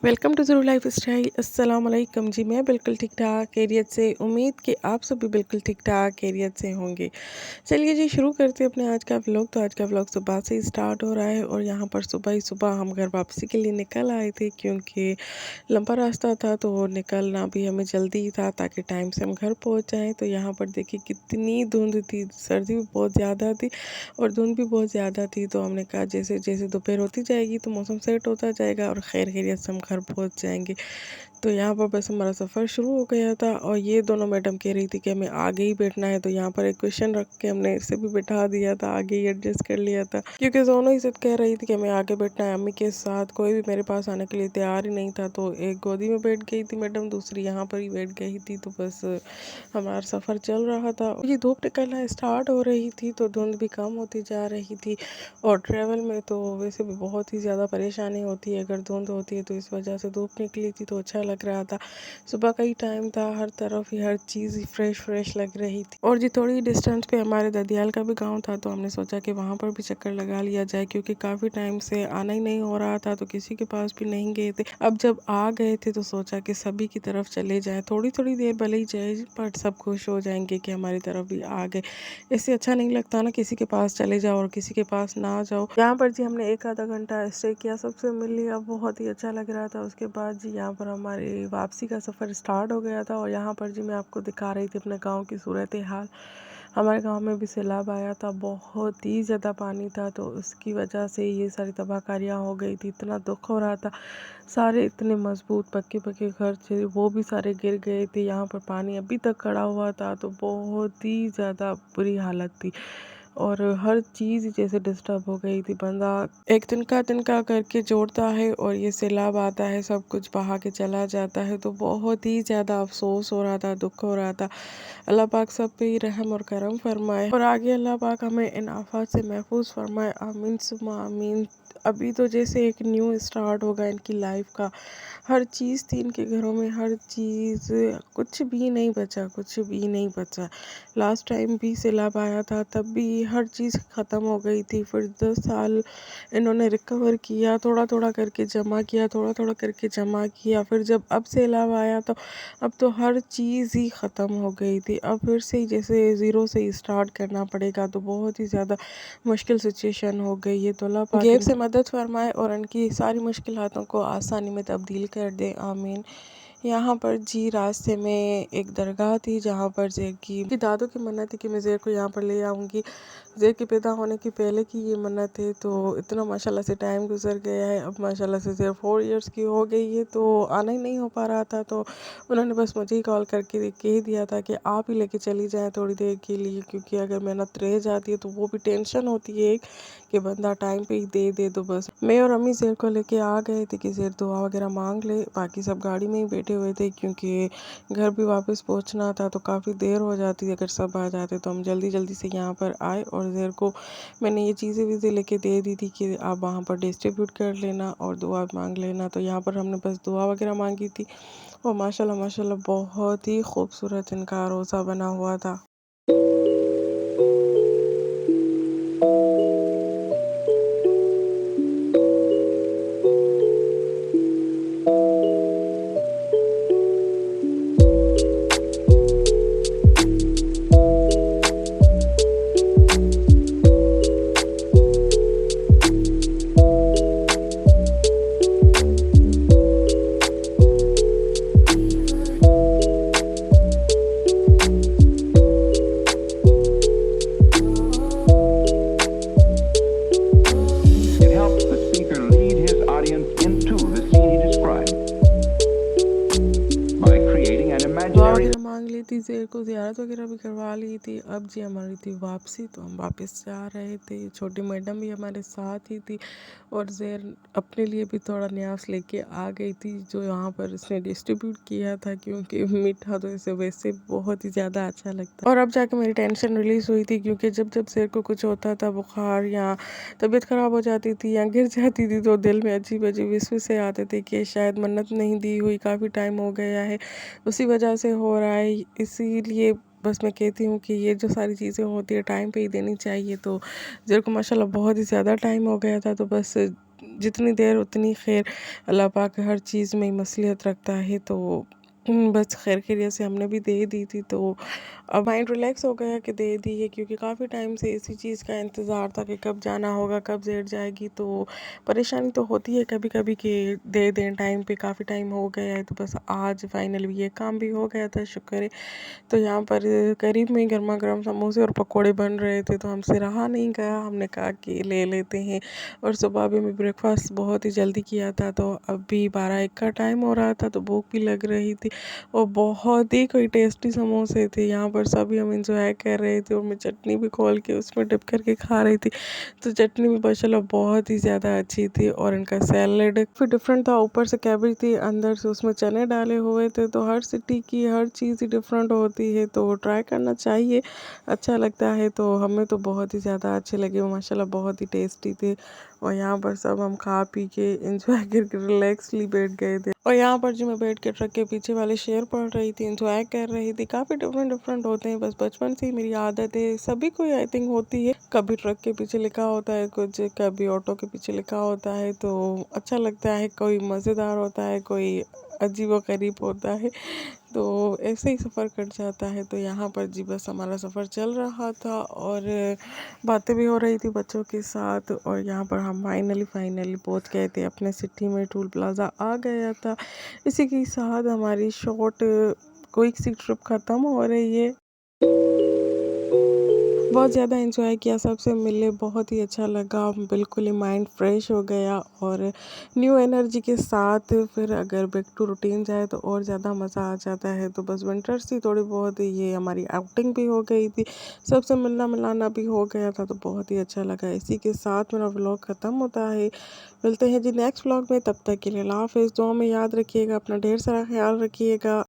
Welcome to ज़रूर life style. अस्सलाम वालेकुम जी। मैं बिल्कुल ठीक ठाक खैरियत से, उम्मीद कि आप सब भी बिल्कुल ठीक ठाक खैरियत से होंगे। चलिए जी शुरू करते हैं अपने आज का व्लॉग। तो आज का व्लॉग सुबह से ही स्टार्ट हो रहा है और यहाँ पर सुबह ही सुबह हम घर वापसी के लिए निकल आए थे, क्योंकि लंबा रास्ता था तो निकलना भी हमें जल्दी ही था ताकि टाइम से हम घर पहुँच जाएँ। तो यहाँ पर देखिए कितनी धुंध थी, सर्दी भी बहुत ज़्यादा थी और धुंध भी बहुत ज़्यादा थी। तो हमने कहा जैसे जैसे दोपहर होती जाएगी तो मौसम सेट होता जाएगा और खैर खैरियत से हम घर पहुँच जाएंगे। तो यहाँ पर बस हमारा सफ़र शुरू हो गया था और ये दोनों मैडम कह रही थी कि हमें आगे ही बैठना है। तो यहाँ पर एक क्वेश्चन रख के हमने इसे भी बैठा दिया था, आगे ही एडजस्ट कर लिया था, क्योंकि दोनों ही सिर्फ कह रही थी कि हमें आगे बैठना है। अम्मी के साथ कोई भी मेरे पास आने के लिए तैयार ही नहीं था। तो एक गोदी में बैठ गई थी मैडम, दूसरी यहाँ पर ही बैठ गई थी। तो बस हमारा सफ़र चल रहा था। ये धूप निकलना स्टार्ट हो रही थी तो धुंध भी कम होती जा रही थी। और ट्रैवल में तो वैसे भी बहुत ही ज़्यादा परेशानी होती है अगर धुंध होती है, तो इस वजह से धूप निकली थी तो अच्छा लग रहा था। सुबह का ही टाइम था, हर तरफ ही हर चीज़ फ्रेश फ्रेश लग रही थी। और जी थोड़ी डिस्टेंस पे हमारे ददियाल का भी गांव था, तो हमने सोचा कि वहाँ पर भी चक्कर लगा लिया जाए, क्योंकि काफ़ी टाइम से आना ही नहीं हो रहा था तो किसी के पास भी नहीं गए थे। अब जब आ गए थे तो सोचा कि सभी की तरफ चले जाएं, थोड़ी थोड़ी देर भले ही जाए बट सब खुश हो जाएंगे कि हमारी तरफ भी आ गए। इससे अच्छा नहीं लगता ना किसी के पास चले जाओ और किसी के पास ना जाओ। यहाँ पर जी हमने एक आधा घंटा स्टे किया, सबसे मिल लिया, बहुत ही अच्छा लग रहा था। उसके बाद जी यहाँ पर हमारी वापसी का सफ़र स्टार्ट हो गया था और यहाँ पर जी मैं आपको दिखा रही थी अपने गाँव की सूरत हाल। हमारे गांव में भी सैलाब आया था, बहुत ही ज़्यादा पानी था, तो उसकी वजह से ये सारी तबाहकारियाँ हो गई थी। इतना दुख हो रहा था, सारे इतने मजबूत पक्के पक्के घर थे वो भी सारे गिर गए थे। यहाँ पर पानी अभी तक खड़ा हुआ था, तो बहुत ही ज़्यादा बुरी हालत थी और हर चीज़ जैसे डिस्टर्ब हो गई थी। बंदा एक तिनका करके जोड़ता है और ये सैलाब आता है, सब कुछ बहा के चला जाता है। तो बहुत ही ज़्यादा अफसोस हो रहा था, दुख हो रहा था। अल्लाह पाक सब पे ही रहम और करम फरमाए और आगे अल्लाह पाक हमें इन आफात से महफूज फरमाए, आमीन सुम्मा आमीन। अभी तो जैसे एक न्यू स्टार्ट होगा इनकी लाइफ का। हर चीज़ थी इनके घरों में, हर चीज़, कुछ भी नहीं बचा, कुछ भी नहीं बचा। लास्ट टाइम भी सैलाब आया था, तब भी हर चीज़ ख़त्म हो गई थी। फिर 10 साल इन्होंने रिकवर किया, थोड़ा थोड़ा करके जमा किया, थोड़ा थोड़ा करके जमा किया। फिर जब अब सैलाब आया तो अब तो हर चीज़ ही ख़त्म हो गई थी। अब फिर से ही जैसे ज़ीरो से ही स्टार्ट करना पड़ेगा, तो बहुत ही ज़्यादा मुश्किल सिचुएशन हो गई है। तो अल्लाह पाक गैब से मदद फरमाए और इनकी सारी मुश्किलातों को आसानी में तब्दील कर दे, आमीन। यहाँ पर जी रास्ते में एक दरगाह थी जहाँ पर ज़ेर की दादों की मन्नत थी कि मैं ज़ेर को यहाँ पर ले आऊँगी। ज़ेर के पैदा होने की पहले की ये मन्नत है। तो इतना माशाल्लाह से टाइम गुजर गया है, अब माशाल्लाह से ज़ेर 4 इयर्स की हो गई है, तो आना ही नहीं हो पा रहा था। तो उन्होंने बस मुझे ही कॉल करके कह दिया था कि आप ही लेके चली जाएँ थोड़ी देर के लिए, क्योंकि अगर मेहनत रह जाती है तो वो भी टेंशन होती है एक कि बंदा टाइम पे ही दे तो बस मैं और अम्मी ज़ेर को लेके आ गए थे कि ज़ेर दुआ वगैरह मांग ले। बाकी सब गाड़ी में ही बैठे हुए थे, क्योंकि घर भी वापस पहुंचना था तो काफ़ी देर हो जाती अगर सब आ जाते। तो हम जल्दी जल्दी से यहाँ पर आए और ज़ेर को मैंने ये चीज़ें वीज़ें लेके दे दी थी कि आप वहाँ पर डिस्ट्रीब्यूट कर लेना और दुआ मांग लेना। तो यहाँ पर हमने बस दुआ वगैरह मांगी थी और माशाल्लाह माशाल्लाह बहुत ही खूबसूरत इनका रोज़ा बना हुआ था। It helps the speaker lead his audience into the scene he describes by creating an दुआ imaginary वगैरह मांग ली थी, ज़ेर को ज़ियारत वगैरह भी करवा ली थी। अब जी हमारी थी वापसी, तो हम वापस जा रहे थे। छोटी मैडम भी हमारे साथ ही थी और ज़ेर अपने लिए भी थोड़ा न्यास लेके आ गई थी जो यहाँ पर इसने डिस्ट्रीब्यूट किया था, क्योंकि मीठा तो इसे वैसे बहुत ही ज़्यादा अच्छा लगता है। और अब जाके मेरी टेंशन रिलीज़ हुई थी, क्योंकि जब जब ज़ेर को कुछ होता था, बुखार या तबीयत ख़राब हो जाती थी या गिर जाती थी, तो दिल में अजीब अजीब विस्वसे आते थे कि शायद मन्नत नहीं दी हुई, काफ़ी टाइम हो गया है, उसी वजह से हो रहा है। इसीलिए बस मैं कहती हूँ कि ये जो सारी चीज़ें होती है टाइम पे ही देनी चाहिए। तो ज़ेर को माशाल्लाह बहुत ही ज़्यादा टाइम हो गया था, तो बस जितनी देर उतनी खैर। अल्लाह पाक हर चीज़ में मसलियत रखता है, तो बस खैर खैरियत से हमने भी दे दी थी। तो अब माइंड रिलैक्स हो गया कि दे दी है, क्योंकि काफ़ी टाइम से इसी चीज़ का इंतज़ार था कि कब जाना होगा, कब डेट जाएगी। तो परेशानी तो होती है कभी कभी कि दे दें टाइम पे, काफ़ी टाइम हो गया है। तो बस आज फाइनली ये काम भी हो गया था, शुक्र है। तो यहाँ पर करीब में गर्मा गर्म समोसे और पकोड़े बन रहे थे, तो हमसे रहा नहीं गया, हमने कहा कि ले लेते हैं। और सुबह भी मैं ब्रेकफास्ट बहुत ही जल्दी किया था, तो अभी 12-1 का टाइम हो रहा था, तो भूख भी लग रही थी और बहुत ही कोई टेस्टी समोसे थे। यहाँ पर सभी हम इंजॉय कर रहे थे और मैं चटनी भी खोल के उसमें डिप करके खा रही थी। तो चटनी भी माशाल्लाह बहुत ही ज़्यादा अच्छी थी और इनका सैलेड फिर डिफरेंट था। ऊपर से कैबेज थी, अंदर से उसमें चने डाले हुए थे। तो हर सिटी की हर चीज़ ही डिफरेंट होती है, तो ट्राई करना चाहिए, अच्छा लगता है। तो हमें तो बहुत ही ज़्यादा अच्छे लगे, वो माशाल्लाह बहुत ही टेस्टी थे। और यहाँ पर सब हम खा पी के इंजॉय करके रिलैक्सली बैठ गए थे। और यहाँ पर जो मैं बैठ के ट्रक के पीछे वाले शेर पढ़ रही थी, इंजॉय कर रही थी। काफ़ी डिफरेंट डिफरेंट होते हैं, बस बचपन से ही मेरी आदत है, सभी को आई थिंक होती है। कभी ट्रक के पीछे लिखा होता है कुछ, कभी ऑटो के पीछे लिखा होता है, तो अच्छा लगता है। कोई मज़ेदार होता है, कोई अजीब व गरीब होता है, तो ऐसे ही सफ़र कट जाता है। तो यहाँ पर जी बस हमारा सफ़र चल रहा था और बातें भी हो रही थी बच्चों के साथ। और यहाँ पर हम फाइनली पहुँच गए थे अपने सिटी में, टूल प्लाज़ा आ गया था। इसी के साथ हमारी शॉर्ट क्विक सी ट्रिप ख़त्म हो रही है। बहुत ज़्यादा एंजॉय किया, सबसे मिले, बहुत ही अच्छा लगा, बिल्कुल ही माइंड फ्रेश हो गया और न्यू एनर्जी के साथ फिर अगर बैक टू रूटीन जाए तो और ज़्यादा मज़ा आ जाता है। तो बस विंटर्स थी थोड़ी बहुत, ये हमारी आउटिंग भी हो गई थी, सबसे मिलना मिलाना भी हो गया था, तो बहुत ही अच्छा लगा। इसी के साथ मेरा व्लॉग ख़त्म होता है। मिलते हैं जी नेक्स्ट व्लॉग में, तब तक के लिए अल्लाह हाफ़िज़। दुआ में याद रखिएगा, अपना ढेर सारा ख्याल रखिएगा।